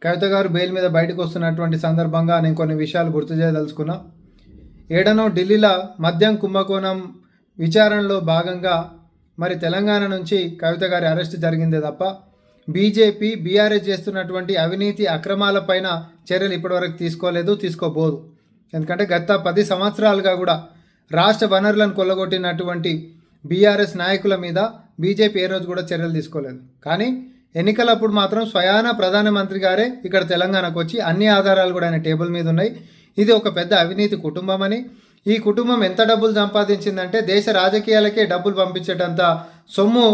కవిత గారు బెయిల్ మీద బయటకు వస్తున్నటువంటి సందర్భంగా నేను కొన్ని విషయాలు గుర్తు చేయదలుచుకున్నా. ఏడనో ఢిల్లీలో మద్యం కుంభకోణం విచారణలో భాగంగా మరి తెలంగాణ నుంచి కవిత గారి అరెస్ట్ జరిగిందే తప్ప బీజేపీ బీఆర్ఎస్ చేస్తున్నటువంటి అవినీతి అక్రమాలపైన చర్యలు ఇప్పటివరకు తీసుకోలేదు, తీసుకోబోదు. ఎందుకంటే గత 10 సంవత్సరాలుగా కూడా రాష్ట్ర వనరులను కొల్లగొట్టినటువంటి బీఆర్ఎస్ నాయకుల మీద బీజేపీ ఏ రోజు కూడా చర్యలు తీసుకోలేదు. కానీ ఎన్నికలప్పుడు మాత్రం స్వయాన ప్రధానమంత్రి గారే ఇక్కడ తెలంగాణకు వచ్చి అన్ని ఆధారాలు కూడా ఆయన టేబుల్ మీద ఉన్నాయి. ఇది ఒక పెద్ద అవినీతి కుటుంబం అని, ఈ కుటుంబం ఎంత డబ్బులు సంపాదించిందంటే దేశ రాజకీయాలకే డబ్బులు పంపించేటంత సొమ్ము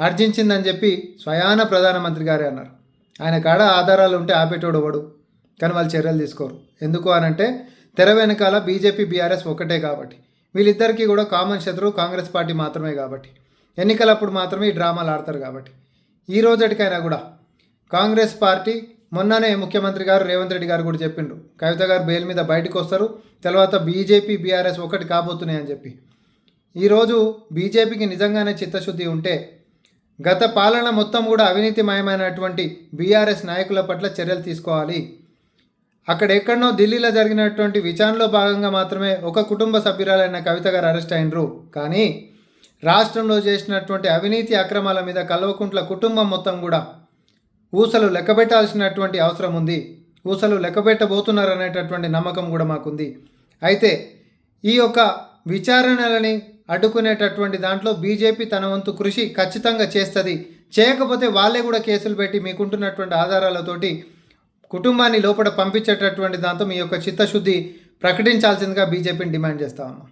ఆర్జించిందని చెప్పి స్వయాన ప్రధానమంత్రి గారే అన్నారు. ఆయన కాడ ఆధారాలు ఉంటే ఆపేటోడు ఎవడు, కానీ వాళ్ళు చర్యలు తీసుకోరు. ఎందుకు అనంటే తెర వెనకాల బీజేపీ బీఆర్ఎస్ ఒకటే కాబట్టి, వీళ్ళిద్దరికీ కూడా కామన్ శత్రువు కాంగ్రెస్ పార్టీ మాత్రమే కాబట్టి, ఎన్నికలప్పుడు మాత్రమే ఈ డ్రామాలు ఆడతారు కాబట్టి. ఈ రోజటికైనా కూడా కాంగ్రెస్ పార్టీ మొన్ననే ముఖ్యమంత్రి గారు రేవంత్ రెడ్డి గారు కూడా చెప్పిండ్రు, కవిత గారు బెయిల్ మీద బయటకు వస్తారు, తర్వాత బీజేపీ బీఆర్ఎస్ ఒకటి కాబోతున్నాయి అని చెప్పి. ఈరోజు బీజేపీకి నిజంగానే చిత్తశుద్ధి ఉంటే గత పాలన మొత్తం కూడా అవినీతిమయమైనటువంటి బీఆర్ఎస్ నాయకుల పట్ల చర్యలు తీసుకోవాలి. అక్కడెక్కడనో ఢిల్లీలో జరిగినటువంటి విచారణలో భాగంగా మాత్రమే ఒక కుటుంబ సభ్యురాలైన కవిత గారు అరెస్ట్ అయినరు. కానీ రాష్ట్రంలో చేసినటువంటి అవినీతి అక్రమాల మీద కల్వకుంట్ల కుటుంబం మొత్తం కూడా ఊసలు లెక్కబెట్టాల్సినటువంటి అవసరం ఉంది. ఊసలు లెక్కబెట్టబోతున్నారు అనేటటువంటి నమ్మకం కూడా మాకుంది. అయితే ఈ యొక్క విచారణలని అడ్డుకునేటటువంటి దాంట్లో బీజేపీ తన వంతు కృషి ఖచ్చితంగా చేస్తుంది. చేయకపోతే వాళ్ళే కూడా కేసులు పెట్టి మీకుంటున్నటువంటి ఆధారాలతోటి కుటుంబాన్ని లోపల పంపించేటటువంటి దాంతో మీ యొక్క చిత్తశుద్ధి ప్రకటించాల్సిందిగా బీజేపీని డిమాండ్ చేస్తా ఉన్నాం.